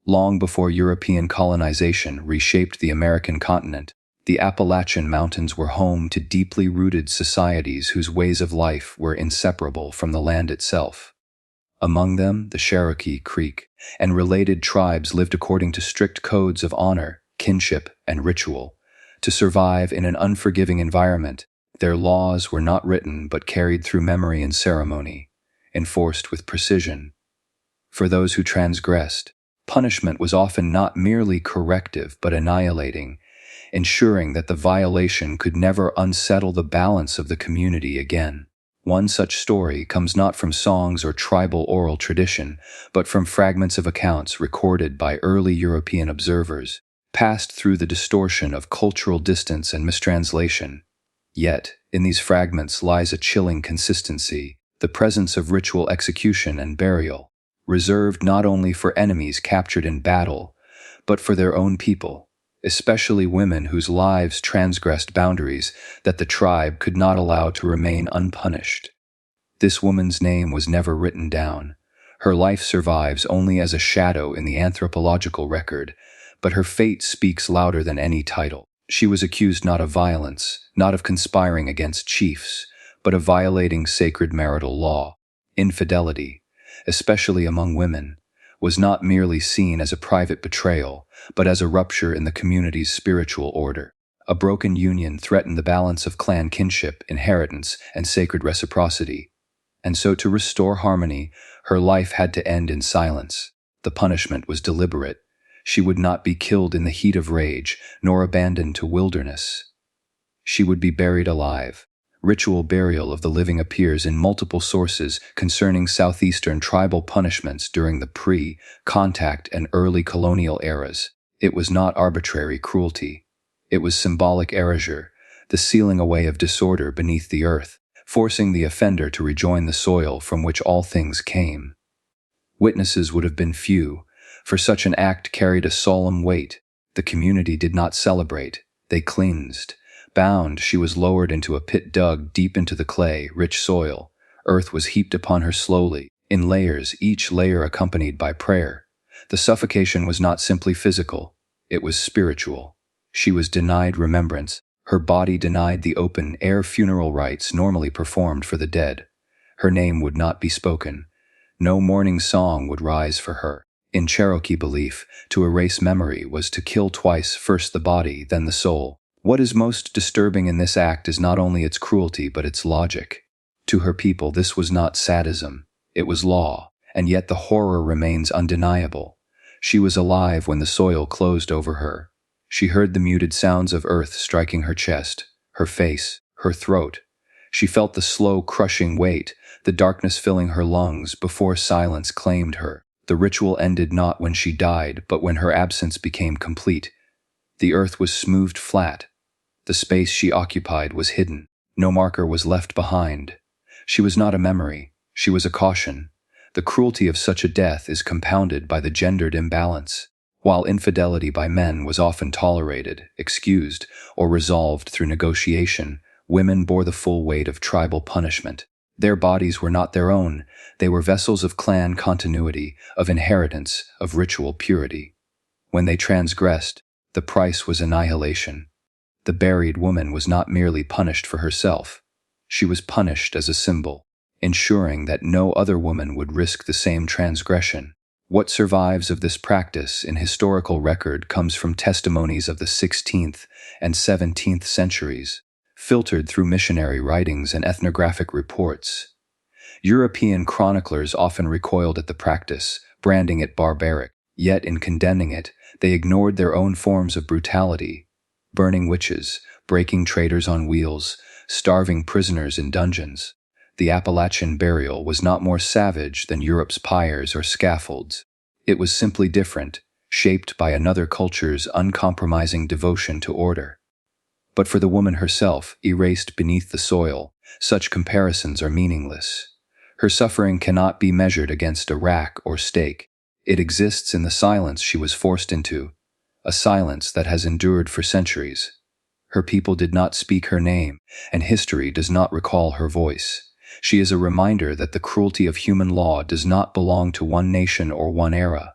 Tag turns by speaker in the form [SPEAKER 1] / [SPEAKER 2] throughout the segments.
[SPEAKER 1] Long before European colonization reshaped the American continent, the Appalachian Mountains were home to deeply rooted societies whose ways of life were inseparable from the land itself. Among them, the Cherokee, Creek, and related tribes lived according to strict codes of honor, kinship, and ritual. To survive in an unforgiving environment, their laws were not written but carried through memory and ceremony, enforced with precision. For those who transgressed, punishment was often not merely corrective but annihilating, ensuring that the violation could never unsettle the balance of the community again. One such story comes not from songs or tribal oral tradition, but from fragments of accounts recorded by early European observers, passed through the distortion of cultural distance and mistranslation. Yet, in these fragments lies a chilling consistency, the presence of ritual execution and burial, reserved not only for enemies captured in battle, but for their own people, especially women whose lives transgressed boundaries that the tribe could not allow to remain unpunished. This woman's name was never written down. Her life survives only as a shadow in the anthropological record, but her fate speaks louder than any title. She was accused not of violence, not of conspiring against chiefs, but of violating sacred marital law. Infidelity, especially among women, was not merely seen as a private betrayal, but as a rupture in the community's spiritual order. A broken union threatened the balance of clan kinship, inheritance, and sacred reciprocity. And so to restore harmony, her life had to end in silence. The punishment was deliberate. She would not be killed in the heat of rage, nor abandoned to wilderness. She would be buried alive. Ritual burial of the living appears in multiple sources concerning southeastern tribal punishments during the pre-contact and early colonial eras. It was not arbitrary cruelty. It was symbolic erasure, the sealing away of disorder beneath the earth, forcing the offender to rejoin the soil from which all things came. Witnesses would have been few, for such an act carried a solemn weight. The community did not celebrate, they cleansed. Bound, she was lowered into a pit dug deep into the clay, rich soil. Earth was heaped upon her slowly, in layers, each layer accompanied by prayer. The suffocation was not simply physical, it was spiritual. She was denied remembrance. Her body denied the open-air funeral rites normally performed for the dead. Her name would not be spoken. No mourning song would rise for her. In Cherokee belief, to erase memory was to kill twice, first the body, then the soul. What is most disturbing in this act is not only its cruelty but its logic. To her people, this was not sadism, it was law, and yet the horror remains undeniable. She was alive when the soil closed over her. She heard the muted sounds of earth striking her chest, her face, her throat. She felt the slow, crushing weight, the darkness filling her lungs before silence claimed her. The ritual ended not when she died, but when her absence became complete. The earth was smoothed flat. The space she occupied was hidden. No marker was left behind. She was not a memory. She was a caution. The cruelty of such a death is compounded by the gendered imbalance. While infidelity by men was often tolerated, excused, or resolved through negotiation, women bore the full weight of tribal punishment. Their bodies were not their own. They were vessels of clan continuity, of inheritance, of ritual purity. When they transgressed, the price was annihilation. The buried woman was not merely punished for herself. She was punished as a symbol, ensuring that no other woman would risk the same transgression. What survives of this practice in historical record comes from testimonies of the 16th and 17th centuries, filtered through missionary writings and ethnographic reports. European chroniclers often recoiled at the practice, branding it barbaric, yet in condemning it, they ignored their own forms of brutality, burning witches, breaking traders on wheels, starving prisoners in dungeons. The Appalachian burial was not more savage than Europe's pyres or scaffolds. It was simply different, shaped by another culture's uncompromising devotion to order. But for the woman herself, erased beneath the soil, such comparisons are meaningless. Her suffering cannot be measured against a rack or stake. It exists in the silence she was forced into, a silence that has endured for centuries. Her people did not speak her name, and history does not recall her voice. She is a reminder that the cruelty of human law does not belong to one nation or one era.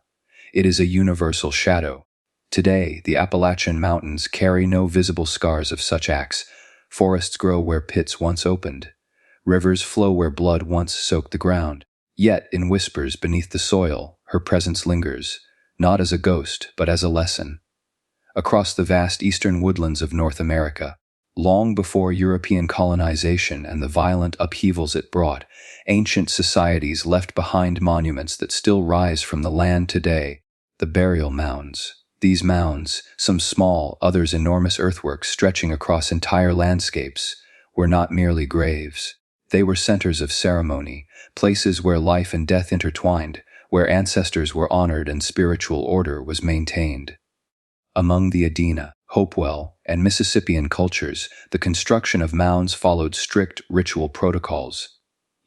[SPEAKER 1] It is a universal shadow. Today, the Appalachian Mountains carry no visible scars of such acts. Forests grow where pits once opened. Rivers flow where blood once soaked the ground. Yet, in whispers beneath the soil, her presence lingers, not as a ghost, but as a lesson. Across the vast eastern woodlands of North America, long before European colonization and the violent upheavals it brought, ancient societies left behind monuments that still rise from the land today, the burial mounds. These mounds, some small, others enormous earthworks stretching across entire landscapes, were not merely graves. They were centers of ceremony, places where life and death intertwined, where ancestors were honored and spiritual order was maintained. Among the Adena, Hopewell, and Mississippian cultures, the construction of mounds followed strict ritual protocols.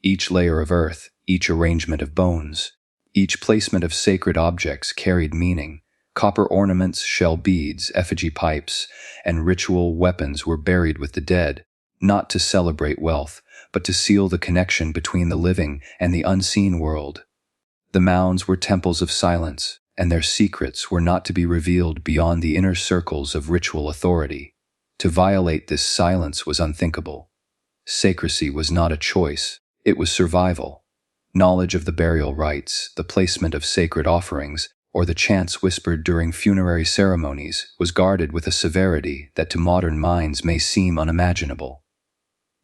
[SPEAKER 1] Each layer of earth, each arrangement of bones, each placement of sacred objects carried meaning. Copper ornaments, shell beads, effigy pipes, and ritual weapons were buried with the dead, not to celebrate wealth, but to seal the connection between the living and the unseen world. The mounds were temples of silence, and their secrets were not to be revealed beyond the inner circles of ritual authority. To violate this silence was unthinkable. Secrecy was not a choice, it was survival. Knowledge of the burial rites, the placement of sacred offerings, or the chants whispered during funerary ceremonies was guarded with a severity that to modern minds may seem unimaginable.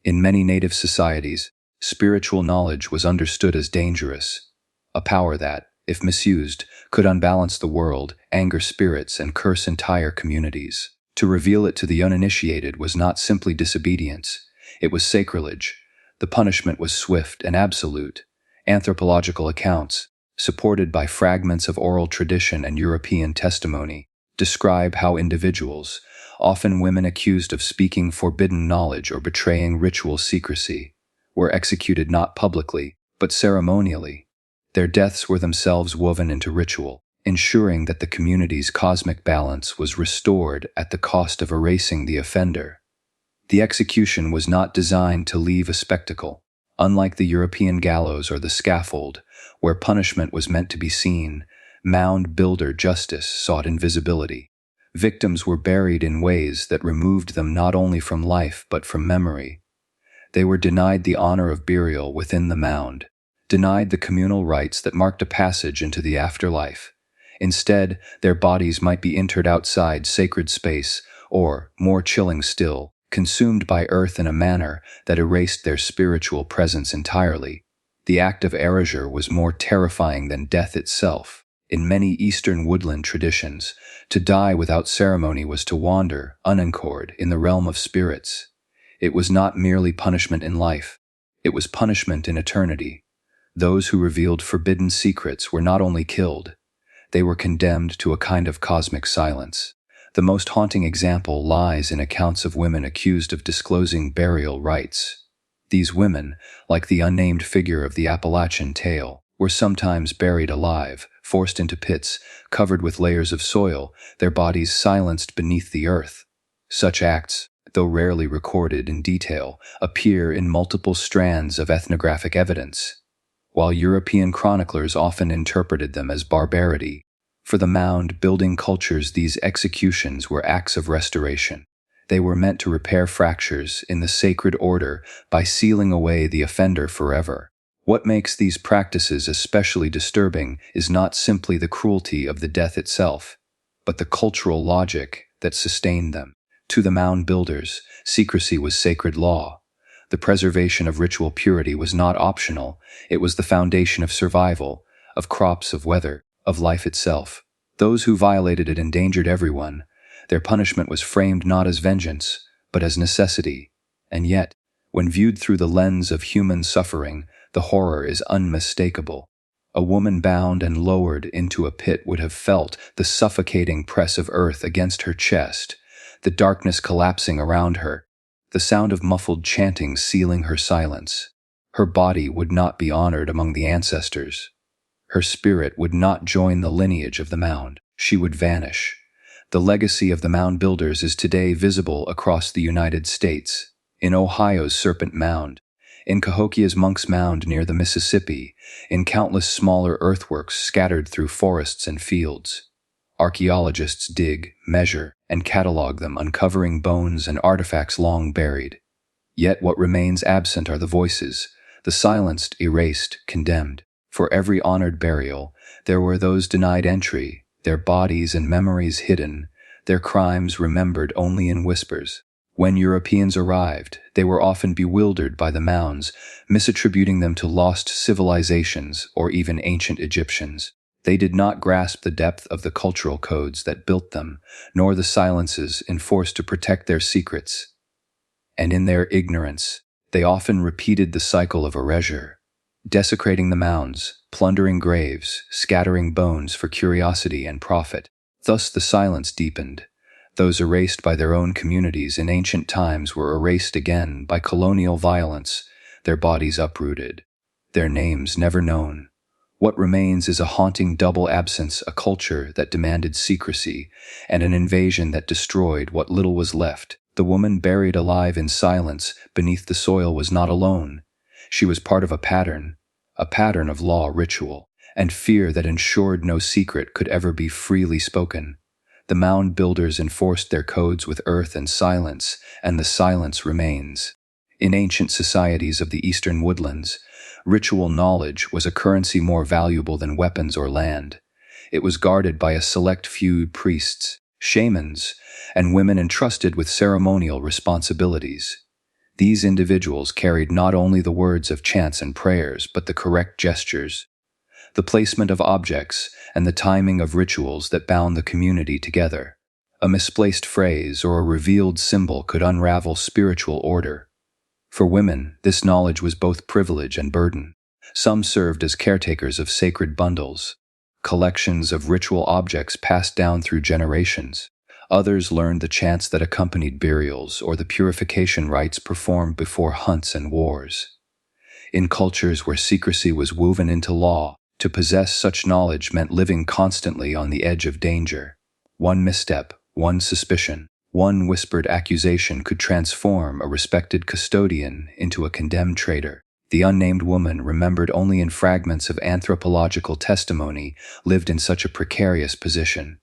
[SPEAKER 1] In many native societies, spiritual knowledge was understood as dangerous, a power that, if misused, could unbalance the world, anger spirits, and curse entire communities. To reveal it to the uninitiated was not simply disobedience, it was sacrilege. The punishment was swift and absolute. Anthropological accounts, supported by fragments of oral tradition and European testimony, describe how individuals, often women accused of speaking forbidden knowledge or betraying ritual secrecy, were executed not publicly, but ceremonially. Their deaths were themselves woven into ritual, ensuring that the community's cosmic balance was restored at the cost of erasing the offender. The execution was not designed to leave a spectacle. Unlike the European gallows or the scaffold, where punishment was meant to be seen, mound-builder justice sought invisibility. Victims were buried in ways that removed them not only from life but from memory. They were denied the honor of burial within the mound, denied the communal rites that marked a passage into the afterlife. Instead, their bodies might be interred outside sacred space, or, more chilling still, consumed by earth in a manner that erased their spiritual presence entirely. The act of erasure was more terrifying than death itself. In many Eastern Woodland traditions, to die without ceremony was to wander, unanchored, in the realm of spirits. It was not merely punishment in life, it was punishment in eternity. Those who revealed forbidden secrets were not only killed, they were condemned to a kind of cosmic silence. The most haunting example lies in accounts of women accused of disclosing burial rites. These women, like the unnamed figure of the Appalachian tale, were sometimes buried alive, forced into pits, covered with layers of soil, their bodies silenced beneath the earth. Such acts, though rarely recorded in detail, appear in multiple strands of ethnographic evidence, while European chroniclers often interpreted them as barbarity. For the mound-building cultures, these executions were acts of restoration. They were meant to repair fractures in the sacred order by sealing away the offender forever. What makes these practices especially disturbing is not simply the cruelty of the death itself, but the cultural logic that sustained them. To the mound builders, secrecy was sacred law. The preservation of ritual purity was not optional, it was the foundation of survival, of crops, of weather, of life itself. Those who violated it endangered everyone. Their punishment was framed not as vengeance, but as necessity. And yet, when viewed through the lens of human suffering, the horror is unmistakable. A woman bound and lowered into a pit would have felt the suffocating press of earth against her chest, the darkness collapsing around her, the sound of muffled chanting sealing her silence. Her body would not be honored among the ancestors. Her spirit would not join the lineage of the mound. She would vanish. The legacy of the mound builders is today visible across the United States. In Ohio's Serpent Mound, In Cahokia's Monk's Mound near the Mississippi, in countless smaller earthworks scattered through forests and fields. Archaeologists dig, measure, and catalog them, uncovering bones and artifacts long buried. Yet what remains absent are the voices, the silenced, erased, condemned. For every honored burial, there were those denied entry, their bodies and memories hidden, their crimes remembered only in whispers. When Europeans arrived, they were often bewildered by the mounds, misattributing them to lost civilizations or even ancient Egyptians. They did not grasp the depth of the cultural codes that built them, nor the silences enforced to protect their secrets. And in their ignorance, they often repeated the cycle of erasure, desecrating the mounds, plundering graves, scattering bones for curiosity and profit. Thus the silence deepened. Those erased by their own communities in ancient times were erased again by colonial violence, their bodies uprooted, their names never known. What remains is a haunting double absence, a culture that demanded secrecy, and an invasion that destroyed what little was left. The woman buried alive in silence beneath the soil was not alone. She was part of a pattern of law, ritual, and fear that ensured no secret could ever be freely spoken. The mound builders enforced their codes with earth and silence, and the silence remains. In ancient societies of the Eastern Woodlands, ritual knowledge was a currency more valuable than weapons or land. It was guarded by a select few priests, shamans, and women entrusted with ceremonial responsibilities. These individuals carried not only the words of chants and prayers, but the correct gestures, the placement of objects, and the timing of rituals that bound the community together. A misplaced phrase or a revealed symbol could unravel spiritual order. For women, this knowledge was both privilege and burden. Some served as caretakers of sacred bundles, collections of ritual objects passed down through generations. Others learned the chants that accompanied burials or the purification rites performed before hunts and wars. In cultures where secrecy was woven into law, to possess such knowledge meant living constantly on the edge of danger. One misstep, one suspicion, one whispered accusation could transform a respected custodian into a condemned traitor. The unnamed woman, remembered only in fragments of anthropological testimony, lived in such a precarious position.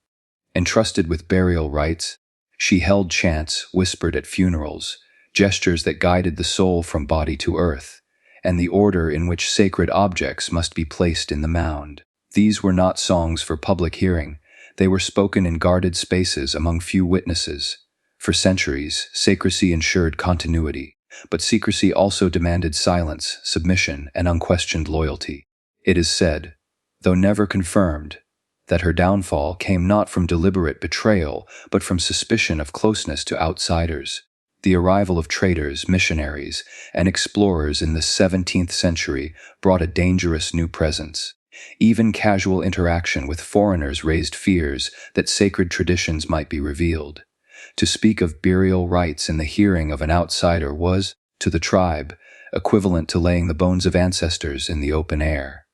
[SPEAKER 1] Entrusted with burial rites, she held chants whispered at funerals, gestures that guided the soul from body to earth, and the order in which sacred objects must be placed in the mound. These were not songs for public hearing. They were spoken in guarded spaces among few witnesses. For centuries, secrecy ensured continuity, but secrecy also demanded silence, submission, and unquestioned loyalty. It is said, though never confirmed, that her downfall came not from deliberate betrayal, but from suspicion of closeness to outsiders. The arrival of traders, missionaries, and explorers in the 17th century brought a dangerous new presence. Even casual interaction with foreigners raised fears that sacred traditions might be revealed. To speak of burial rites in the hearing of an outsider was, to the tribe, equivalent to laying the bones of ancestors in the open air.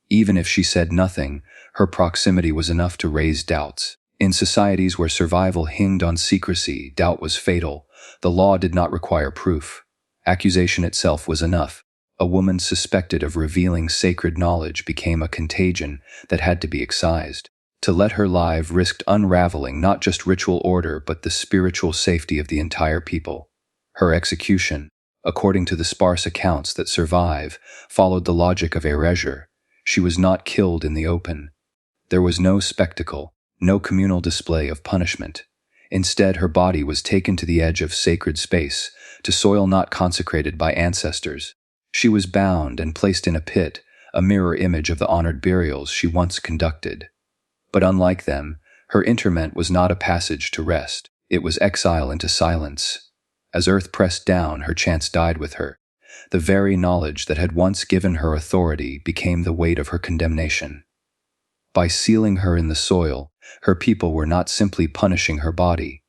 [SPEAKER 1] Even if she said nothing, her proximity was enough to raise doubts. In societies where survival hinged on secrecy, doubt was fatal. The law did not require proof. Accusation itself was enough. A woman suspected of revealing sacred knowledge became a contagion that had to be excised. To let her live risked unraveling not just ritual order but the spiritual safety of the entire people. Her execution, according to the sparse accounts that survive, followed the logic of erasure. She was not killed in the open. There was no spectacle, no communal display of punishment. Instead, her body was taken to the edge of sacred space, to soil not consecrated by ancestors. She was bound and placed in a pit, a mirror image of the honored burials she once conducted. But unlike them, her interment was not a passage to rest. It was exile into silence. As earth pressed down, her chants died with her. The very knowledge that had once given her authority became the weight of her condemnation. By sealing her in the soil, her people were not simply punishing her body.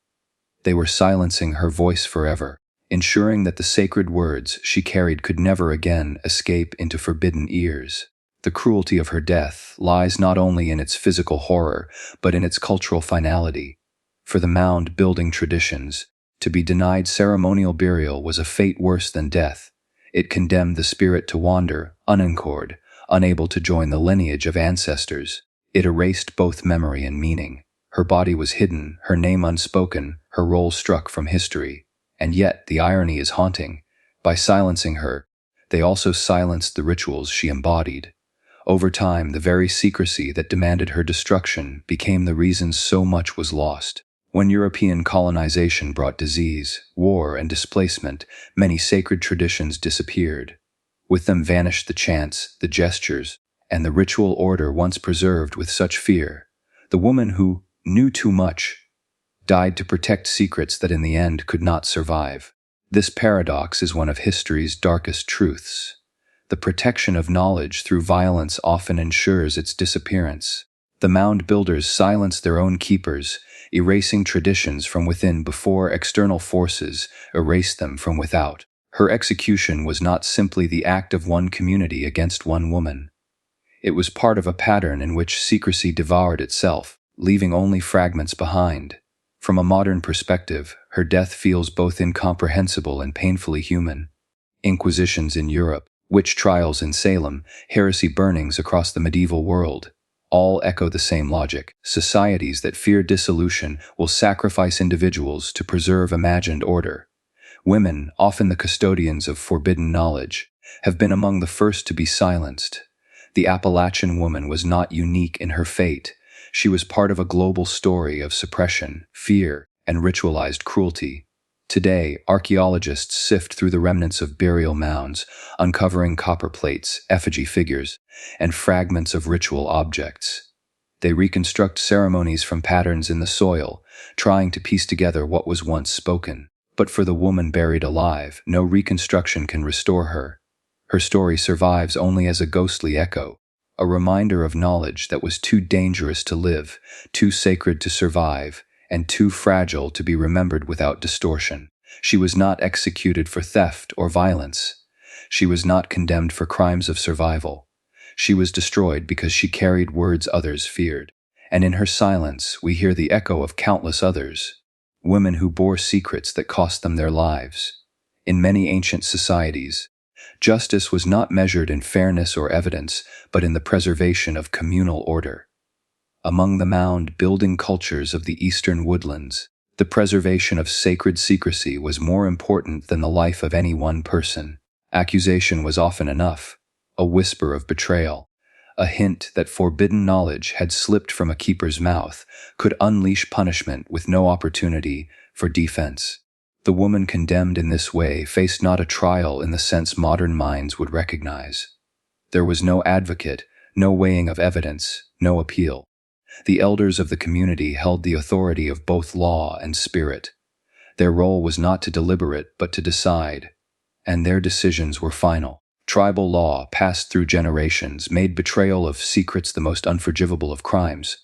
[SPEAKER 1] They were silencing her voice forever, ensuring that the sacred words she carried could never again escape into forbidden ears. The cruelty of her death lies not only in its physical horror, but in its cultural finality. For the mound-building traditions, to be denied ceremonial burial was a fate worse than death. It condemned the spirit to wander, unanchored, unable to join the lineage of ancestors. It erased both memory and meaning. Her body was hidden, her name unspoken, her role struck from history. And yet, the irony is haunting. By silencing her, they also silenced the rituals she embodied. Over time, the very secrecy that demanded her destruction became the reason so much was lost. When European colonization brought disease, war, and displacement, many sacred traditions disappeared. With them vanished the chants, the gestures, and the ritual order once preserved with such fear. The woman who knew too much died to protect secrets that in the end could not survive. This paradox is one of history's darkest truths. The protection of knowledge through violence often ensures its disappearance. The mound builders silenced their own keepers, erasing traditions from within before external forces erased them from without. Her execution was not simply the act of one community against one woman. It was part of a pattern in which secrecy devoured itself, leaving only fragments behind. From a modern perspective, her death feels both incomprehensible and painfully human. Inquisitions in Europe, witch trials in Salem, heresy burnings across the medieval world, all echo the same logic. Societies that fear dissolution will sacrifice individuals to preserve imagined order. Women, often the custodians of forbidden knowledge, have been among the first to be silenced. The Appalachian woman was not unique in her fate. She was part of a global story of suppression, fear, and ritualized cruelty. Today, archaeologists sift through the remnants of burial mounds, uncovering copper plates, effigy figures, and fragments of ritual objects. They reconstruct ceremonies from patterns in the soil, trying to piece together what was once spoken. But for the woman buried alive, no reconstruction can restore her. Her story survives only as a ghostly echo, a reminder of knowledge that was too dangerous to live, too sacred to survive, and too fragile to be remembered without distortion. She was not executed for theft or violence. She was not condemned for crimes of survival. She was destroyed because she carried words others feared. And in her silence, we hear the echo of countless others, women who bore secrets that cost them their lives. In many ancient societies, justice was not measured in fairness or evidence, but in the preservation of communal order. Among the mound-building cultures of the Eastern Woodlands, the preservation of sacred secrecy was more important than the life of any one person. Accusation was often enough, a whisper of betrayal, a hint that forbidden knowledge had slipped from a keeper's mouth could unleash punishment with no opportunity for defense. The woman condemned in this way faced not a trial in the sense modern minds would recognize. There was no advocate, no weighing of evidence, no appeal. The elders of the community held the authority of both law and spirit. Their role was not to deliberate but to decide, and their decisions were final. Tribal law, passed through generations, made betrayal of secrets the most unforgivable of crimes.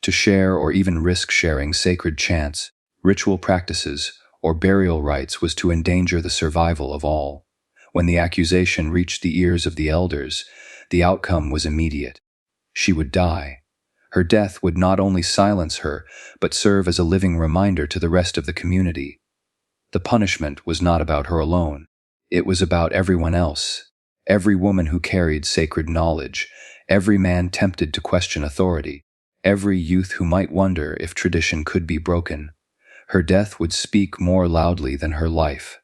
[SPEAKER 1] To share or even risk sharing sacred chants, ritual practices, or burial rites was to endanger the survival of all. When the accusation reached the ears of the elders, the outcome was immediate. She would die. Her death would not only silence her, but serve as a living reminder to the rest of the community. The punishment was not about her alone. It was about everyone else. Every woman who carried sacred knowledge, every man tempted to question authority, every youth who might wonder if tradition could be broken. Her death would speak more loudly than her life.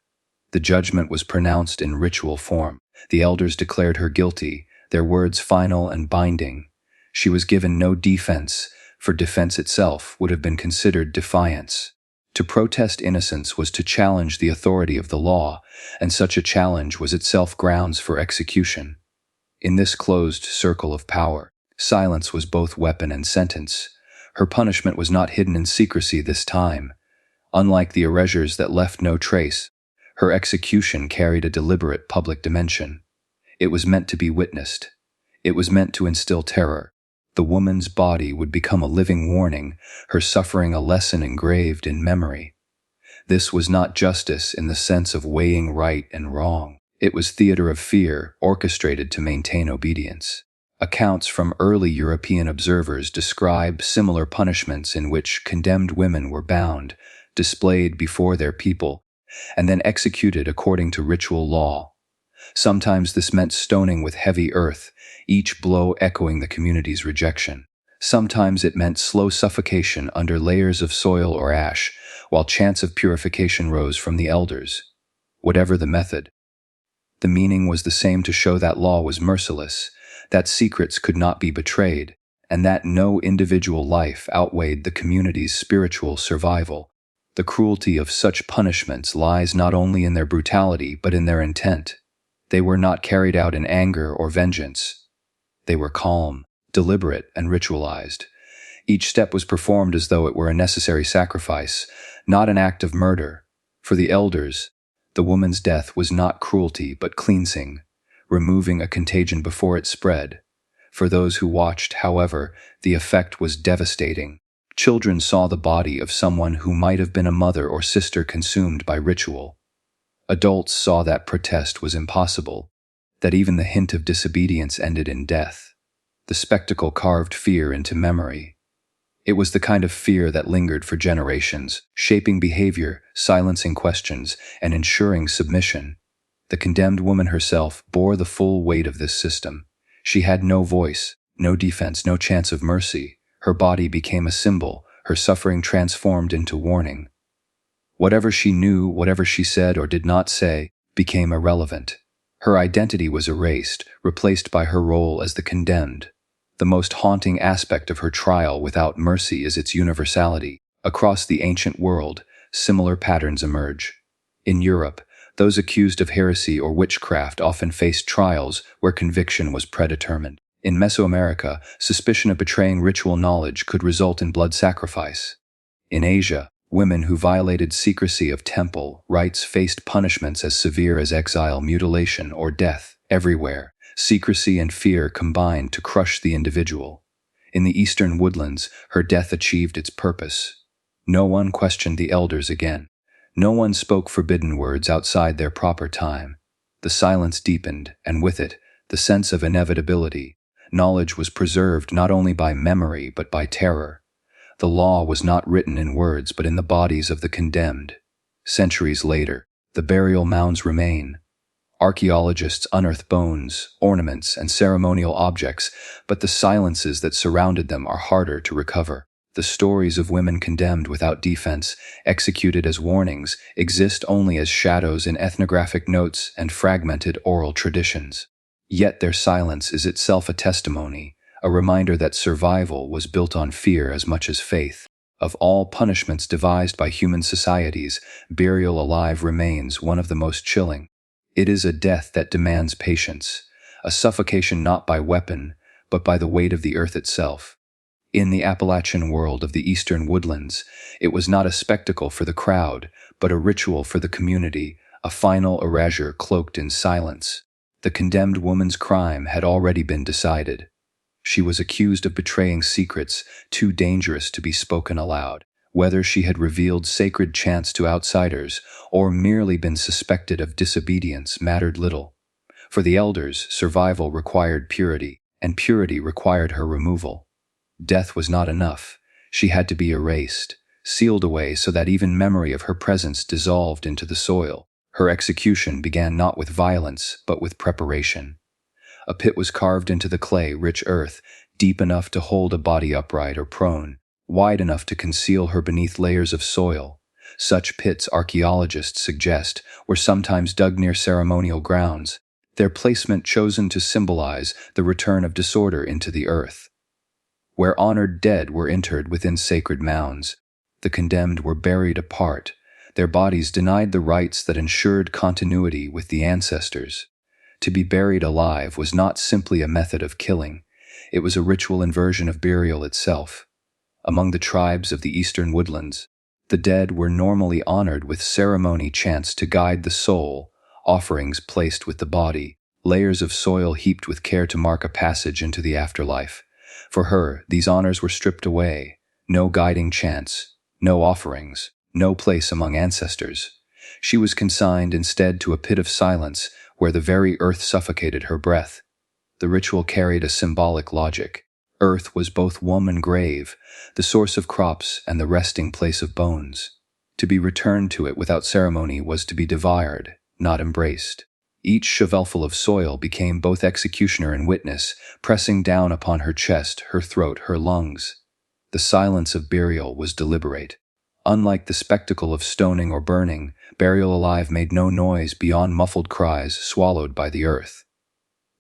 [SPEAKER 1] The judgment was pronounced in ritual form. The elders declared her guilty, their words final and binding. She was given no defense, for defense itself would have been considered defiance. To protest innocence was to challenge the authority of the law, and such a challenge was itself grounds for execution. In this closed circle of power, silence was both weapon and sentence. Her punishment was not hidden in secrecy this time. Unlike the erasures that left no trace, her execution carried a deliberate public dimension. It was meant to be witnessed. It was meant to instill terror. The woman's body would become a living warning, her suffering a lesson engraved in memory. This was not justice in the sense of weighing right and wrong. It was theater of fear, orchestrated to maintain obedience. Accounts from early European observers describe similar punishments in which condemned women were bound, displayed before their people, and then executed according to ritual law. Sometimes this meant stoning with heavy earth, each blow echoing the community's rejection. Sometimes it meant slow suffocation under layers of soil or ash, while chants of purification rose from the elders. Whatever the method, the meaning was the same: to show that law was merciless, that secrets could not be betrayed, and that no individual life outweighed the community's spiritual survival. The cruelty of such punishments lies not only in their brutality but in their intent. They were not carried out in anger or vengeance. They were calm, deliberate, and ritualized. Each step was performed as though it were a necessary sacrifice, not an act of murder. For the elders, the woman's death was not cruelty but cleansing, removing a contagion before it spread. For those who watched, however, the effect was devastating. Children saw the body of someone who might have been a mother or sister consumed by ritual. Adults saw that protest was impossible, that even the hint of disobedience ended in death. The spectacle carved fear into memory. It was the kind of fear that lingered for generations, shaping behavior, silencing questions, and ensuring submission. The condemned woman herself bore the full weight of this system. She had no voice, no defense, no chance of mercy. Her body became a symbol, her suffering transformed into warning. Whatever she knew, whatever she said or did not say, became irrelevant. Her identity was erased, replaced by her role as the condemned. The most haunting aspect of her trial without mercy is its universality. Across the ancient world, similar patterns emerge. In Europe, those accused of heresy or witchcraft often faced trials where conviction was predetermined. In Mesoamerica, suspicion of betraying ritual knowledge could result in blood sacrifice. In Asia, women who violated secrecy of temple rites faced punishments as severe as exile, mutilation, or death. Everywhere, secrecy and fear combined to crush the individual. In the Eastern Woodlands, her death achieved its purpose. No one questioned the elders again. No one spoke forbidden words outside their proper time. The silence deepened, and with it, the sense of inevitability. Knowledge was preserved not only by memory but by terror. The law was not written in words but in the bodies of the condemned. Centuries later, the burial mounds remain. Archaeologists unearth bones, ornaments, and ceremonial objects, but the silences that surrounded them are harder to recover. The stories of women condemned without defense, executed as warnings, exist only as shadows in ethnographic notes and fragmented oral traditions. Yet their silence is itself a testimony, a reminder that survival was built on fear as much as faith. Of all punishments devised by human societies, burial alive remains one of the most chilling. It is a death that demands patience, a suffocation not by weapon, but by the weight of the earth itself. In the Appalachian world of the Eastern Woodlands, it was not a spectacle for the crowd, but a ritual for the community, a final erasure cloaked in silence. The condemned woman's crime had already been decided. She was accused of betraying secrets too dangerous to be spoken aloud. Whether she had revealed sacred chants to outsiders or merely been suspected of disobedience mattered little. For the elders, survival required purity, and purity required her removal. Death was not enough. She had to be erased, sealed away so that even memory of her presence dissolved into the soil. Her execution began not with violence, but with preparation. A pit was carved into the clay, rich earth, deep enough to hold a body upright or prone, wide enough to conceal her beneath layers of soil. Such pits, archaeologists suggest, were sometimes dug near ceremonial grounds, their placement chosen to symbolize the return of disorder into the earth. Where honored dead were interred within sacred mounds, the condemned were buried apart, their bodies denied the rites that ensured continuity with the ancestors. To be buried alive was not simply a method of killing, it was a ritual inversion of burial itself. Among the tribes of the Eastern Woodlands, the dead were normally honored with ceremony chants to guide the soul, offerings placed with the body, layers of soil heaped with care to mark a passage into the afterlife. For her, these honors were stripped away. No guiding chants, no offerings, no place among ancestors. She was consigned instead to a pit of silence where the very earth suffocated her breath. The ritual carried a symbolic logic. Earth was both womb and grave, the source of crops and the resting place of bones. To be returned to it without ceremony was to be devoured, not embraced. Each shovelful of soil became both executioner and witness, pressing down upon her chest, her throat, her lungs. The silence of burial was deliberate. Unlike the spectacle of stoning or burning, burial alive made no noise beyond muffled cries swallowed by the earth.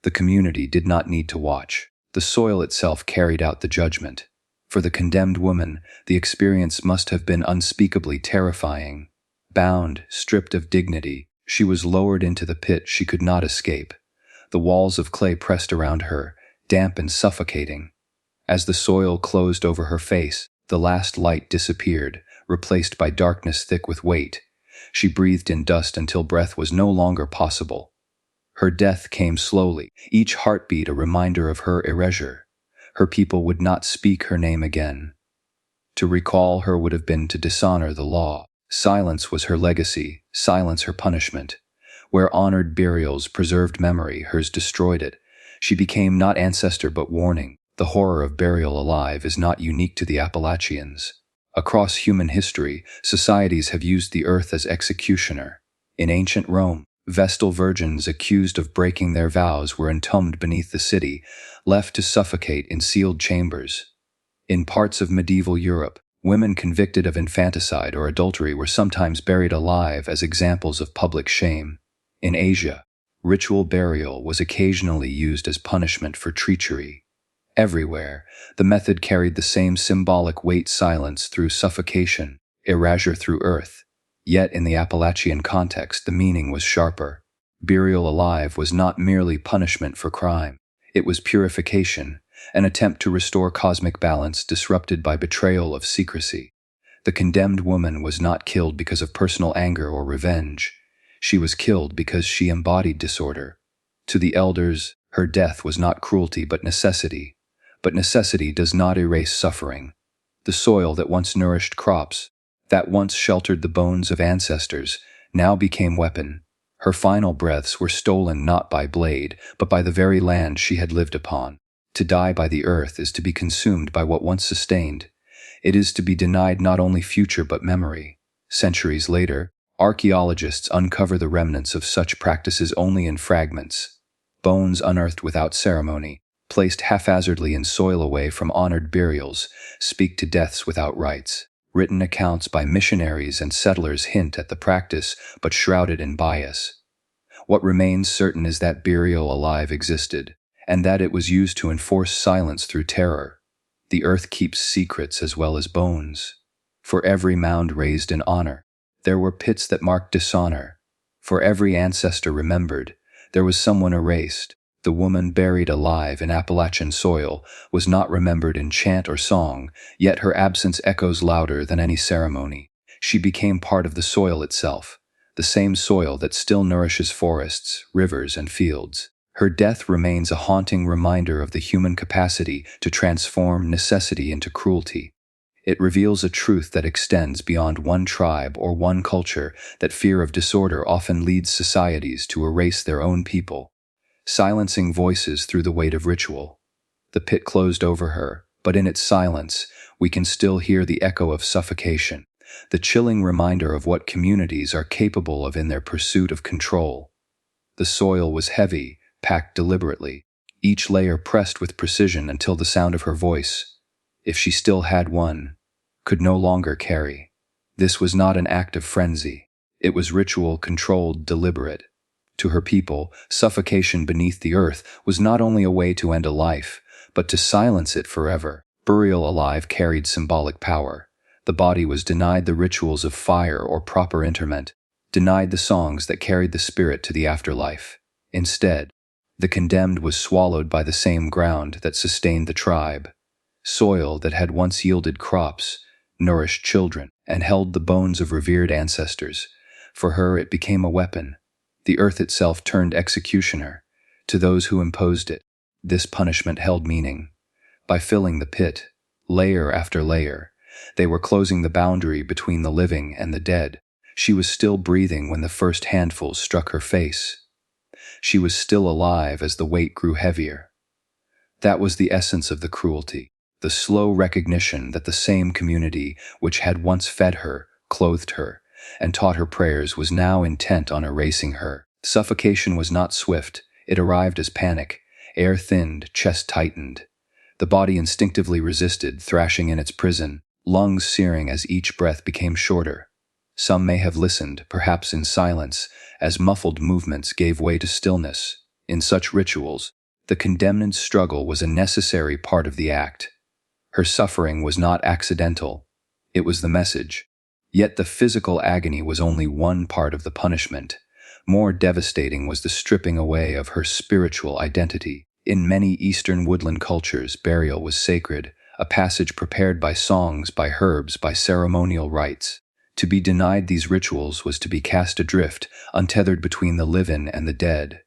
[SPEAKER 1] The community did not need to watch. The soil itself carried out the judgment. For the condemned woman, the experience must have been unspeakably terrifying. Bound, stripped of dignity, she was lowered into the pit she could not escape. The walls of clay pressed around her, damp and suffocating. As the soil closed over her face, the last light disappeared, replaced by darkness thick with weight. She breathed in dust until breath was no longer possible. Her death came slowly, each heartbeat a reminder of her erasure. Her people would not speak her name again. To recall her would have been to dishonor the law. Silence was her legacy, silence her punishment. Where honored burials preserved memory, hers destroyed it. She became not ancestor but warning. The horror of burial alive is not unique to the Appalachians. Across human history, societies have used the earth as executioner. In ancient Rome, Vestal virgins accused of breaking their vows were entombed beneath the city, left to suffocate in sealed chambers. In parts of medieval Europe, women convicted of infanticide or adultery were sometimes buried alive as examples of public shame. In Asia, ritual burial was occasionally used as punishment for treachery. Everywhere, the method carried the same symbolic weight: silence through suffocation, erasure through earth. Yet in the Appalachian context, the meaning was sharper. Burial alive was not merely punishment for crime. It was purification, an attempt to restore cosmic balance disrupted by betrayal of secrecy. The condemned woman was not killed because of personal anger or revenge. She was killed because she embodied disorder. To the elders, her death was not cruelty but necessity. But necessity does not erase suffering. The soil that once nourished crops, that once sheltered the bones of ancestors, now became weapon. Her final breaths were stolen not by blade, but by the very land she had lived upon. To die by the earth is to be consumed by what once sustained. It is to be denied not only future but memory. Centuries later, archaeologists uncover the remnants of such practices only in fragments. Bones unearthed without ceremony, placed haphazardly in soil away from honored burials, speak to deaths without rites. Written accounts by missionaries and settlers hint at the practice, but shrouded in bias. What remains certain is that burial alive existed, and that it was used to enforce silence through terror. The earth keeps secrets as well as bones. For every mound raised in honor, there were pits that marked dishonor. For every ancestor remembered, there was someone erased. The woman buried alive in Appalachian soil was not remembered in chant or song, yet her absence echoes louder than any ceremony. She became part of the soil itself, the same soil that still nourishes forests, rivers, and fields. Her death remains a haunting reminder of the human capacity to transform necessity into cruelty. It reveals a truth that extends beyond one tribe or one culture, that fear of disorder often leads societies to erase their own people, silencing voices through the weight of ritual. The pit closed over her, but in its silence, we can still hear the echo of suffocation, the chilling reminder of what communities are capable of in their pursuit of control. The soil was heavy, packed deliberately, each layer pressed with precision until the sound of her voice, if she still had one, could no longer carry. This was not an act of frenzy. It was ritual, controlled, deliberate. To her people, suffocation beneath the earth was not only a way to end a life, but to silence it forever. Burial alive carried symbolic power. The body was denied the rituals of fire or proper interment, denied the songs that carried the spirit to the afterlife. Instead, the condemned was swallowed by the same ground that sustained the tribe. Soil that had once yielded crops, nourished children, and held the bones of revered ancestors. For her, it became a weapon. The earth itself turned executioner. To those who imposed it, this punishment held meaning. By filling the pit, layer after layer, they were closing the boundary between the living and the dead. She was still breathing when the first handfuls struck her face. She was still alive as the weight grew heavier. That was the essence of the cruelty, the slow recognition that the same community which had once fed her, clothed her, and taught her prayers was now intent on erasing her. Suffocation was not swift, it arrived as panic. Air thinned, chest tightened. The body instinctively resisted, thrashing in its prison, lungs searing as each breath became shorter. Some may have listened, perhaps in silence, as muffled movements gave way to stillness. In such rituals, the condemned's struggle was a necessary part of the act. Her suffering was not accidental, it was the message. Yet the physical agony was only one part of the punishment. More devastating was the stripping away of her spiritual identity. In many Eastern Woodland cultures, burial was sacred, a passage prepared by songs, by herbs, by ceremonial rites. To be denied these rituals was to be cast adrift, untethered between the living and the dead.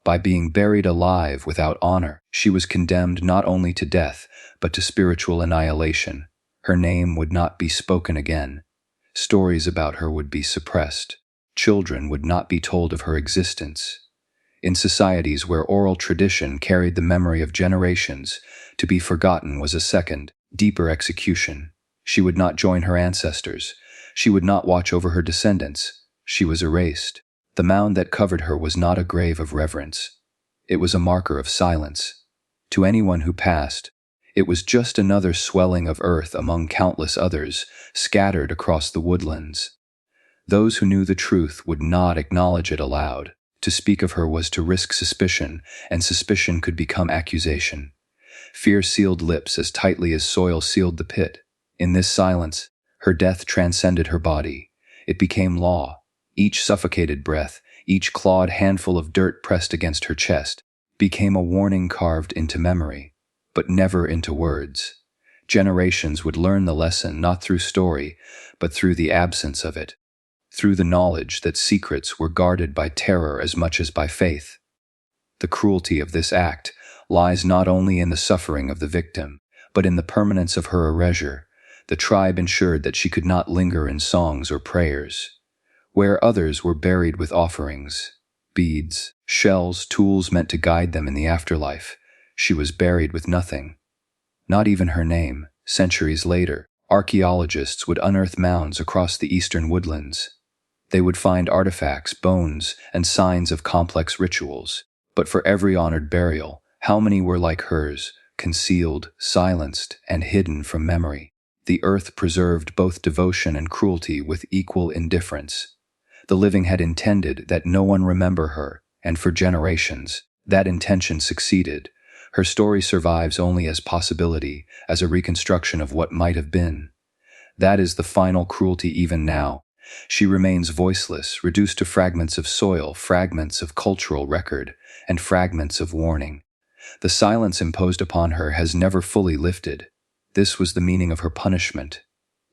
[SPEAKER 1] By being buried alive without honor, she was condemned not only to death, but to spiritual annihilation. Her name would not be spoken again. Stories about her would be suppressed. Children would not be told of her existence. In societies where oral tradition carried the memory of generations, to be forgotten was a second, deeper execution. She would not join her ancestors. She would not watch over her descendants. She was erased. The mound that covered her was not a grave of reverence. It was a marker of silence. To anyone who passed, it was just another swelling of earth among countless others, scattered across the woodlands. Those who knew the truth would not acknowledge it aloud. To speak of her was to risk suspicion, and suspicion could become accusation. Fear sealed lips as tightly as soil sealed the pit. In this silence, her death transcended her body. It became law. Each suffocated breath, each clawed handful of dirt pressed against her chest, became a warning carved into memory, but never into words. Generations would learn the lesson not through story, but through the absence of it, through the knowledge that secrets were guarded by terror as much as by faith. The cruelty of this act lies not only in the suffering of the victim, but in the permanence of her erasure. The tribe ensured that she could not linger in songs or prayers. Where others were buried with offerings, beads, shells, tools meant to guide them in the afterlife, she was buried with nothing. Not even her name. Centuries later, archaeologists would unearth mounds across the Eastern Woodlands. They would find artifacts, bones, and signs of complex rituals. But for every honored burial, how many were like hers, concealed, silenced, and hidden from memory? The earth preserved both devotion and cruelty with equal indifference. The living had intended that no one remember her, and for generations, that intention succeeded. Her story survives only as possibility, as a reconstruction of what might have been. That is the final cruelty even now. She remains voiceless, reduced to fragments of soil, fragments of cultural record, and fragments of warning. The silence imposed upon her has never fully lifted. This was the meaning of her punishment.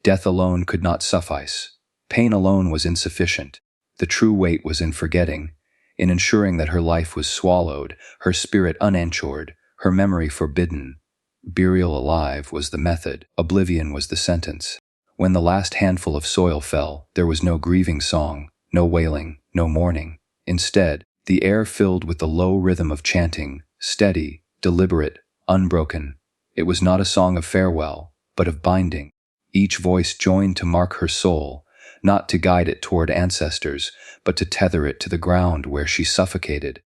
[SPEAKER 1] Death alone could not suffice. Pain alone was insufficient. The true weight was in forgetting, in ensuring that her life was swallowed, her spirit unanchored, her memory forbidden. Burial alive was the method, oblivion was the sentence. When the last handful of soil fell, there was no grieving song, no wailing, no mourning. Instead, the air filled with the low rhythm of chanting, steady, deliberate, unbroken. It was not a song of farewell, but of binding. Each voice joined to mark her soul, not to guide it toward ancestors, but to tether it to the ground where she suffocated.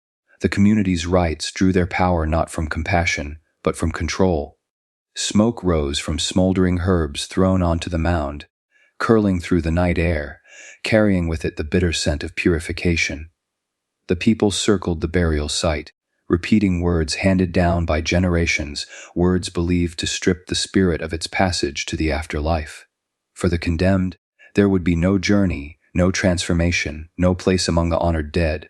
[SPEAKER 1] The community's rites drew their power not from compassion, but from control. Smoke rose from smoldering herbs thrown onto the mound, curling through the night air, carrying with it the bitter scent of purification. The people circled the burial site, repeating words handed down by generations, words believed to strip the spirit of its passage to the afterlife. For the condemned, there would be no journey, no transformation, no place among the honored dead.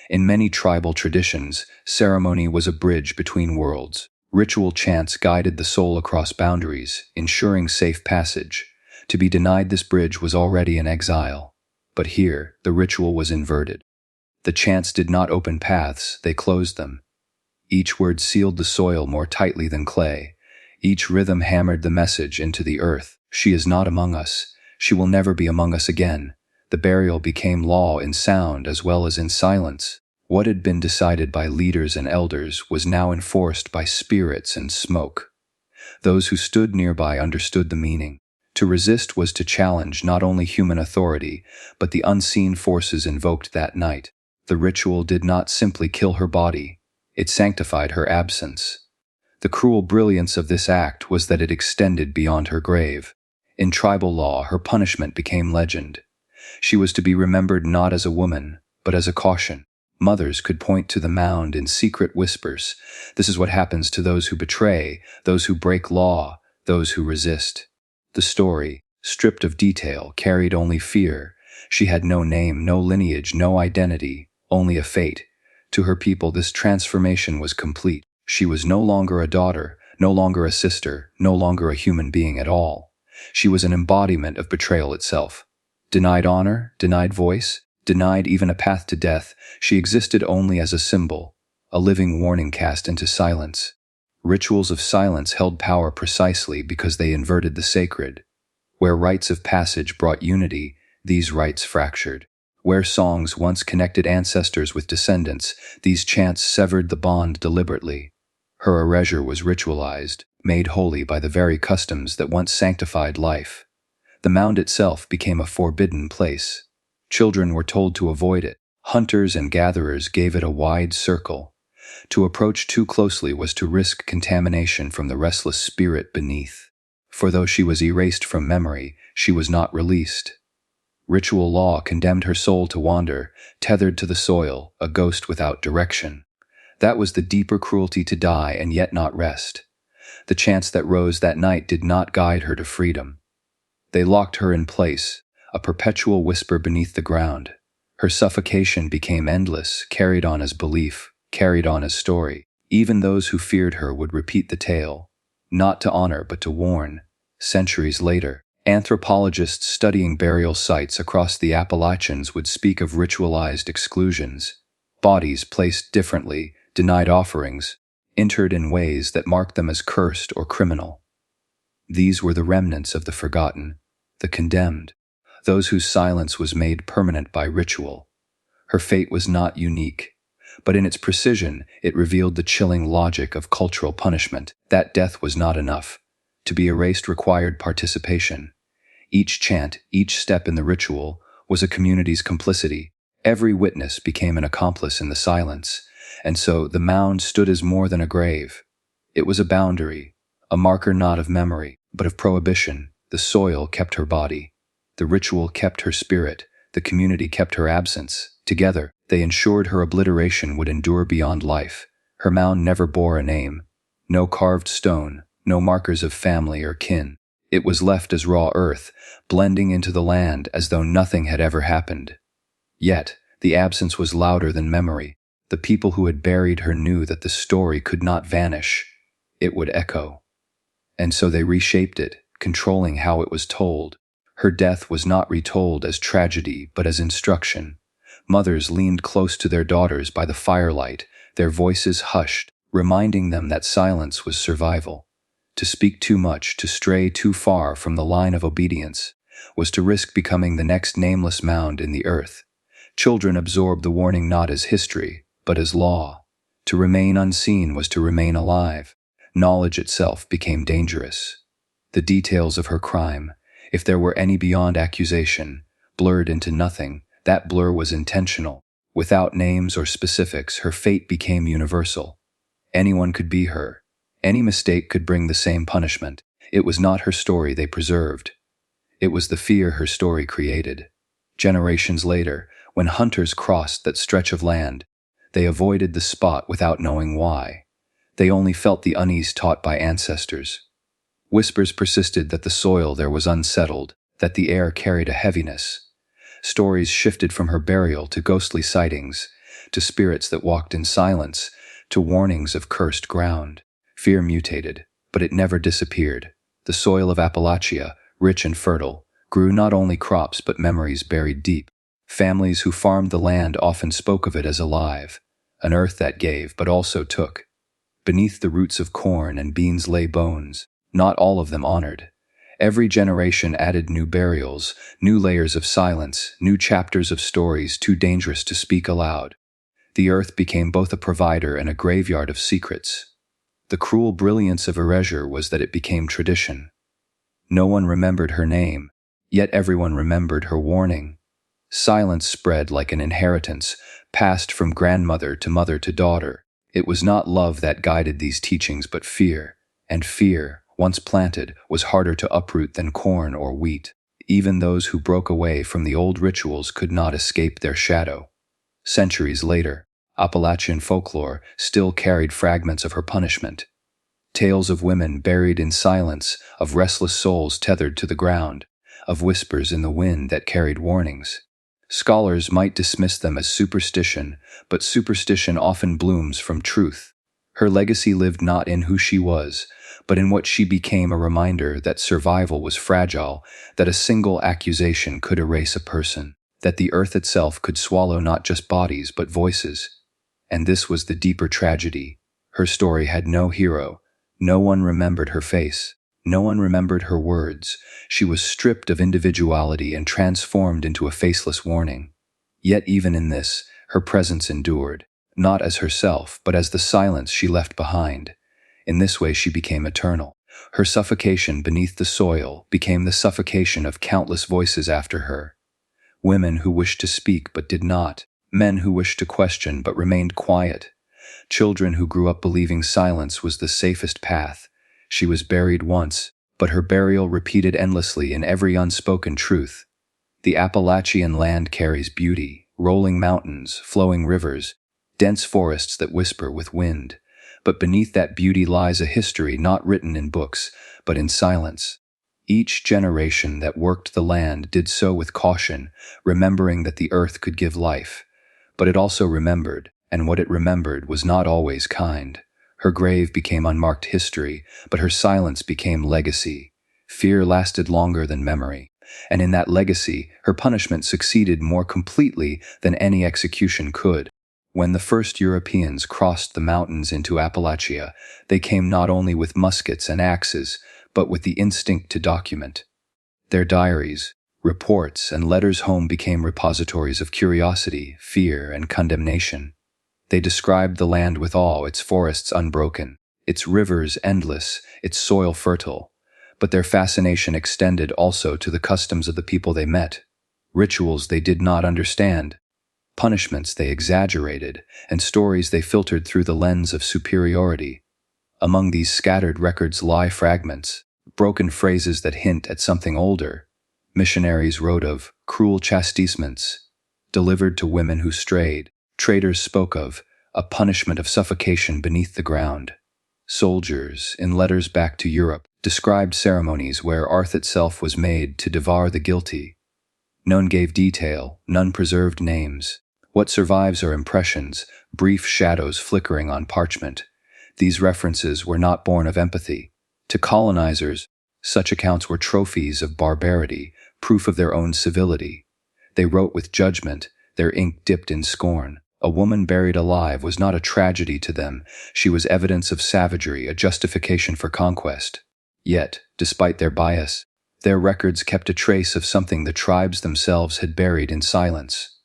[SPEAKER 1] In many tribal traditions, ceremony was a bridge between worlds. Ritual chants guided the soul across boundaries, ensuring safe passage. To be denied this bridge was already an exile. But here, the ritual was inverted. The chants did not open paths, they closed them. Each word sealed the soil more tightly than clay. Each rhythm hammered the message into the earth. She is not among us. She will never be among us again. The burial became law in sound as well as in silence. What had been decided by leaders and elders was now enforced by spirits and smoke. Those who stood nearby understood the meaning. To resist was to challenge not only human authority, but the unseen forces invoked that night. The ritual did not simply kill her body, it sanctified her absence. The cruel brilliance of this act was that it extended beyond her grave. In tribal law, her punishment became legend. She was to be remembered not as a woman, but as a caution. Mothers could point to the mound in secret whispers. This is what happens to those who betray, those who break law, those who resist. The story, stripped of detail, carried only fear. She had no name, no lineage, no identity, only a fate. To her people, this transformation was complete. She was no longer a daughter, no longer a sister, no longer a human being at all. She was an embodiment of betrayal itself. Denied honor, denied voice, denied even a path to death, she existed only as a symbol, a living warning cast into silence. Rituals of silence held power precisely because they inverted the sacred. Where rites of passage brought unity, these rites fractured. Where songs once connected ancestors with descendants, these chants severed the bond deliberately. Her erasure was ritualized, made holy by the very customs that once sanctified life. The mound itself became a forbidden place. Children were told to avoid it. Hunters and gatherers gave it a wide circle. To approach too closely was to risk contamination from the restless spirit beneath. For though she was erased from memory, she was not released. Ritual law condemned her soul to wander, tethered to the soil, a ghost without direction. That was the deeper cruelty to die and yet not rest. The chants that rose that night did not guide her to freedom. They locked her in place, a perpetual whisper beneath the ground. Her suffocation became endless, carried on as belief, carried on as story. Even those who feared her would repeat the tale, not to honor but to warn. Centuries later, anthropologists studying burial sites across the Appalachians would speak of ritualized exclusions. Bodies placed differently, denied offerings, interred in ways that marked them as cursed or criminal. These were the remnants of the forgotten, the condemned, those whose silence was made permanent by ritual. Her fate was not unique, but in its precision it revealed the chilling logic of cultural punishment. That death was not enough. To be erased required participation. Each chant, each step in the ritual, was a community's complicity. Every witness became an accomplice in the silence, and so the mound stood as more than a grave. It was a boundary, a marker not of memory, but of prohibition. The soil kept her body. The ritual kept her spirit. The community kept her absence. Together, they ensured her obliteration would endure beyond life. Her mound never bore a name. No carved stone, no markers of family or kin. It was left as raw earth, blending into the land as though nothing had ever happened. Yet, the absence was louder than memory. The people who had buried her knew that the story could not vanish. It would echo. And so they reshaped it, controlling how it was told. Her death was not retold as tragedy, but as instruction. Mothers leaned close to their daughters by the firelight, their voices hushed, reminding them that silence was survival. To speak too much, to stray too far from the line of obedience, was to risk becoming the next nameless mound in the earth. Children absorbed the warning not as history, but as law. To remain unseen was to remain alive. Knowledge itself became dangerous. The details of her crime, if there were any beyond accusation, blurred into nothing. That blur was intentional. Without names or specifics, her fate became universal. Anyone could be her. Any mistake could bring the same punishment. It was not her story they preserved. It was the fear her story created. Generations later, when hunters crossed that stretch of land, they avoided the spot without knowing why. They only felt the unease taught by ancestors. Whispers persisted that the soil there was unsettled, that the air carried a heaviness. Stories shifted from her burial to ghostly sightings, to spirits that walked in silence, to warnings of cursed ground. Fear mutated, but it never disappeared. The soil of Appalachia, rich and fertile, grew not only crops but memories buried deep. Families who farmed the land often spoke of it as alive, an earth that gave but also took. Beneath the roots of corn and beans lay bones, not all of them honored. Every generation added new burials, new layers of silence, new chapters of stories too dangerous to speak aloud. The earth became both a provider and a graveyard of secrets. The cruel brilliance of erasure was that it became tradition. No one remembered her name, yet everyone remembered her warning. Silence spread like an inheritance, passed from grandmother to mother to daughter. It was not love that guided these teachings but fear, and fear, once planted, was harder to uproot than corn or wheat. Even those who broke away from the old rituals could not escape their shadow. Centuries later, Appalachian folklore still carried fragments of her punishment. Tales of women buried in silence, of restless souls tethered to the ground, of whispers in the wind that carried warnings. Scholars might dismiss them as superstition, but superstition often blooms from truth. Her legacy lived not in who she was, but in what she became, a reminder that survival was fragile, that a single accusation could erase a person, that the earth itself could swallow not just bodies but voices. And this was the deeper tragedy. Her story had no hero. No one remembered her face. No one remembered her words. She was stripped of individuality and transformed into a faceless warning. Yet even in this, her presence endured, not as herself, but as the silence she left behind. In this way she became eternal. Her suffocation beneath the soil became the suffocation of countless voices after her. Women who wished to speak but did not. Men who wished to question but remained quiet. Children who grew up believing silence was the safest path. She was buried once, but her burial repeated endlessly in every unspoken truth. The Appalachian land carries beauty, rolling mountains, flowing rivers, dense forests that whisper with wind. But beneath that beauty lies a history not written in books, but in silence. Each generation that worked the land did so with caution, remembering that the earth could give life. But it also remembered, and what it remembered was not always kind. Her grave became unmarked history, but her silence became legacy. Fear lasted longer than memory, and in that legacy, her punishment succeeded more completely than any execution could. When the first Europeans crossed the mountains into Appalachia, they came not only with muskets and axes, but with the instinct to document. Their diaries, reports, and letters home became repositories of curiosity, fear, and condemnation. They described the land with awe, its forests unbroken, its rivers endless, its soil fertile. But their fascination extended also to the customs of the people they met, rituals they did not understand, punishments they exaggerated, and stories they filtered through the lens of superiority. Among these scattered records lie fragments, broken phrases that hint at something older. Missionaries wrote of cruel chastisements delivered to women who strayed. Traders spoke of a punishment of suffocation beneath the ground. Soldiers, in letters back to Europe, described ceremonies where earth itself was made to devour the guilty. None gave detail, none preserved names. What survives are impressions, brief shadows flickering on parchment. These references were not born of empathy. To colonizers, such accounts were trophies of barbarity, proof of their own civility. They wrote with judgment, their ink dipped in scorn. A woman buried alive was not a tragedy to them. She was evidence of savagery, a justification for conquest. Yet, despite their bias, their records kept a trace of something the tribes themselves had buried in silence.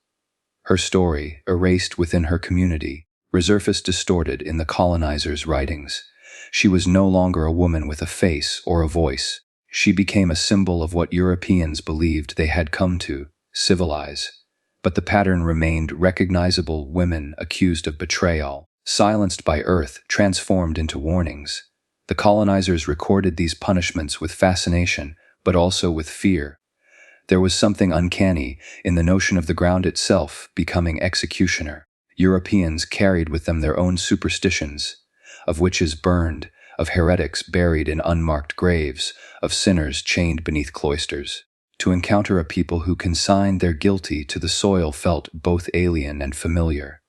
[SPEAKER 1] Her story, erased within her community, resurfaced distorted in the colonizers' writings. She was no longer a woman with a face or a voice. She became a symbol of what Europeans believed they had come to civilize. But the pattern remained recognizable: women accused of betrayal, silenced by earth, transformed into warnings. The colonizers recorded these punishments with fascination, but also with fear. There was something uncanny in the notion of the ground itself becoming executioner. Europeans carried with them their own superstitions, of witches burned, of heretics buried in unmarked graves, of sinners chained beneath cloisters. To encounter a people who consigned their guilty to the soil felt both alien and familiar.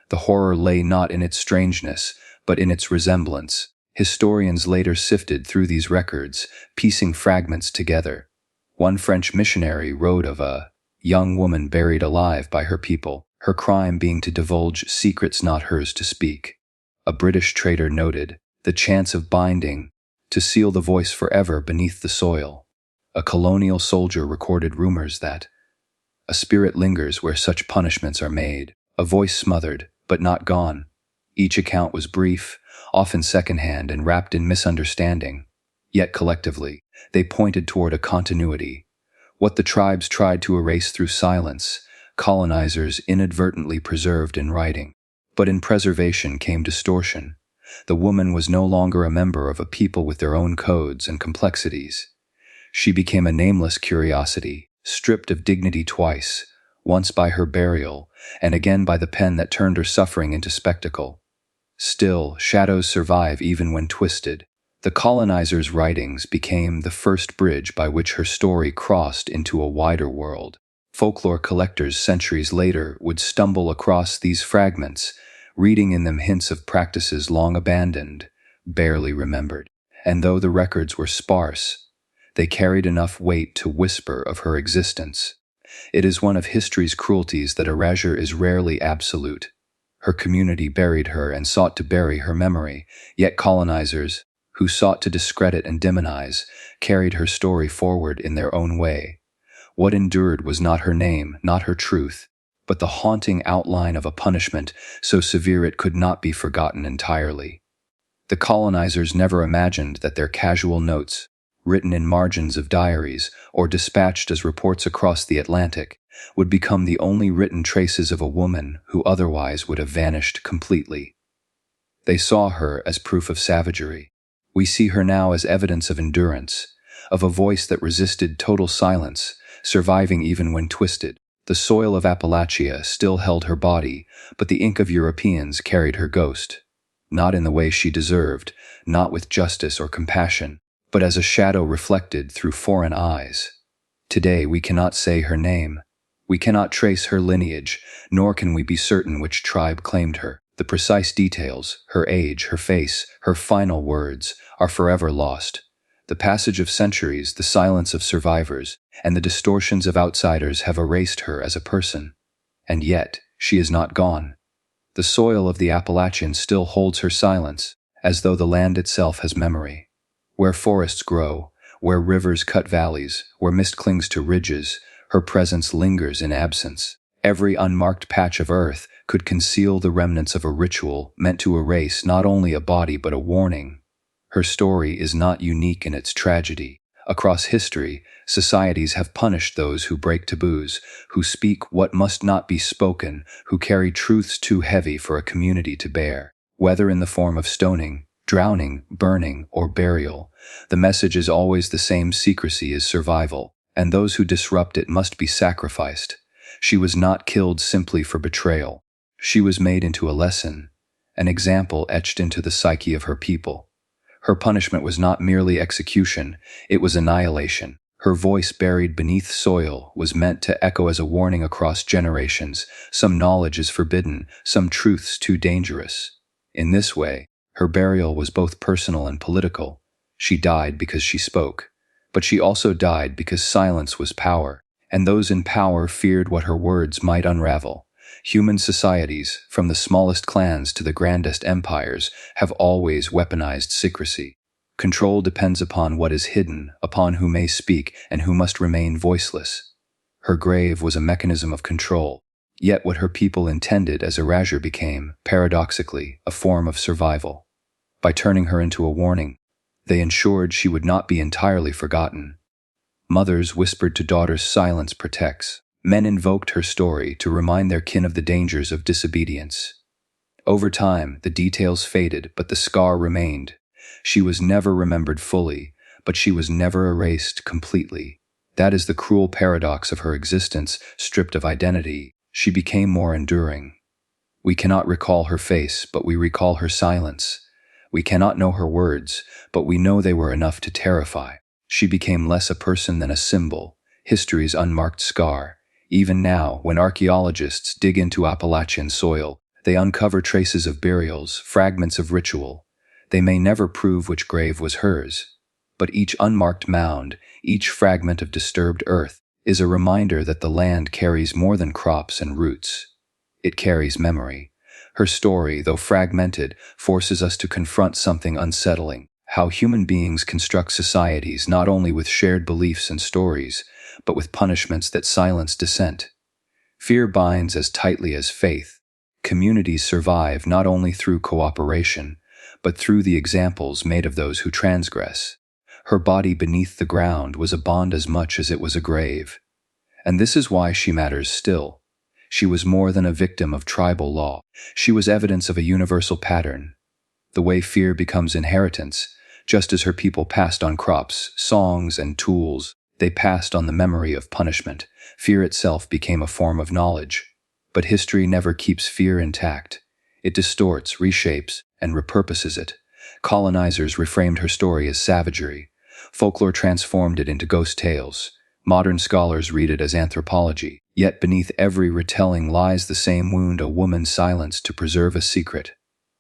[SPEAKER 1] The horror lay not in its strangeness, but in its resemblance. Historians later sifted through these records, piecing fragments together. One French missionary wrote of a young woman buried alive by her people, her crime being to divulge secrets not hers to speak. A British trader noted the chance of binding, to seal the voice forever beneath the soil. A colonial soldier recorded rumors that a spirit lingers where such punishments are made, a voice smothered, but not gone. Each account was brief, often secondhand and wrapped in misunderstanding. Yet collectively, they pointed toward a continuity. What the tribes tried to erase through silence, colonizers inadvertently preserved in writing. But in preservation came distortion. The woman was no longer a member of a people with their own codes and complexities. She became a nameless curiosity, stripped of dignity twice, once by her burial, and again by the pen that turned her suffering into spectacle. Still, shadows survive even when twisted. The colonizer's writings became the first bridge by which her story crossed into a wider world. Folklore collectors centuries later would stumble across these fragments, reading in them hints of practices long abandoned, barely remembered. And though the records were sparse, they carried enough weight to whisper of her existence. It is one of history's cruelties that erasure is rarely absolute. Her community buried her and sought to bury her memory, yet colonizers, who sought to discredit and demonize, carried her story forward in their own way. What endured was not her name, not her truth, but the haunting outline of a punishment so severe it could not be forgotten entirely. The colonizers never imagined that their casual notes, written in margins of diaries or dispatched as reports across the Atlantic, would become the only written traces of a woman who otherwise would have vanished completely. They saw her as proof of savagery. We see her now as evidence of endurance, of a voice that resisted total silence, surviving even when twisted. The soil of Appalachia still held her body, but the ink of Europeans carried her ghost. Not in the way she deserved, not with justice or compassion, but as a shadow reflected through foreign eyes. Today we cannot say her name. We cannot trace her lineage, nor can we be certain which tribe claimed her. The precise details, her age, her face, her final words, are forever lost. The passage of centuries, the silence of survivors, and the distortions of outsiders have erased her as a person. And yet, she is not gone. The soil of the Appalachian still holds her silence, as though the land itself has memory. Where forests grow, where rivers cut valleys, where mist clings to ridges, her presence lingers in absence. Every unmarked patch of earth could conceal the remnants of a ritual meant to erase not only a body but a warning. Her story is not unique in its tragedy. Across history, societies have punished those who break taboos, who speak what must not be spoken, who carry truths too heavy for a community to bear. Whether in the form of stoning, drowning, burning, or burial, the message is always the same: secrecy is survival, and those who disrupt it must be sacrificed. She was not killed simply for betrayal. She was made into a lesson, an example etched into the psyche of her people. Her punishment was not merely execution, it was annihilation. Her voice buried beneath soil was meant to echo as a warning across generations. Some knowledge is forbidden, some truths too dangerous. In this way, her burial was both personal and political. She died because she spoke, but she also died because silence was power, and those in power feared what her words might unravel. Human societies, from the smallest clans to the grandest empires, have always weaponized secrecy. Control depends upon what is hidden, upon who may speak and who must remain voiceless. Her grave was a mechanism of control, yet what her people intended as erasure became, paradoxically, a form of survival. By turning her into a warning, they ensured she would not be entirely forgotten. Mothers whispered to daughters, silence protects. Men invoked her story to remind their kin of the dangers of disobedience. Over time, the details faded, but the scar remained. She was never remembered fully, but she was never erased completely. That is the cruel paradox of her existence. Stripped of identity, she became more enduring. We cannot recall her face, but we recall her silence. We cannot know her words, but we know they were enough to terrify. She became less a person than a symbol, history's unmarked scar. Even now, when archaeologists dig into Appalachian soil, they uncover traces of burials, fragments of ritual. They may never prove which grave was hers, but each unmarked mound, each fragment of disturbed earth, is a reminder that the land carries more than crops and roots. It carries memory. Her story, though fragmented, forces us to confront something unsettling: how human beings construct societies not only with shared beliefs and stories, but with punishments that silence dissent. Fear binds as tightly as faith. Communities survive not only through cooperation, but through the examples made of those who transgress. Her body beneath the ground was a bond as much as it was a grave. And this is why she matters still. She was more than a victim of tribal law. She was evidence of a universal pattern. The way fear becomes inheritance, just as her people passed on crops, songs, and tools, they passed on the memory of punishment. Fear itself became a form of knowledge. But history never keeps fear intact. It distorts, reshapes, and repurposes it. Colonizers reframed her story as savagery. Folklore transformed it into ghost tales. Modern scholars read it as anthropology. Yet beneath every retelling lies the same wound: a woman's silence to preserve a secret.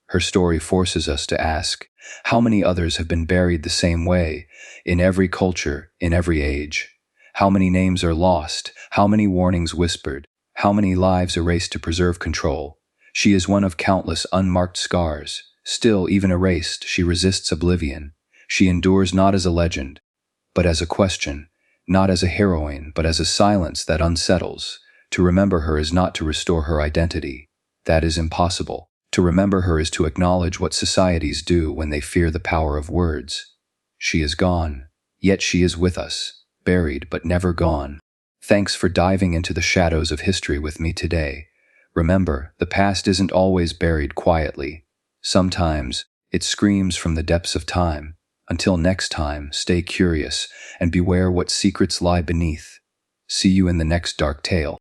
[SPEAKER 1] Her story forces us to ask, how many others have been buried the same way, in every culture, in every age? How many names are lost? How many warnings whispered? How many lives erased to preserve control? She is one of countless unmarked scars. Still, even erased, she resists oblivion. She endures not as a legend, but as a question, not as a heroine, but as a silence that unsettles. To remember her is not to restore her identity. That is impossible. To remember her is to acknowledge what societies do when they fear the power of words. She is gone, yet she is with us, buried but never gone. Thanks for diving into the shadows of history with me today. Remember, the past isn't always buried quietly. Sometimes, it screams from the depths of time. Until next time, stay curious and beware what secrets lie beneath. See you in the next dark tale.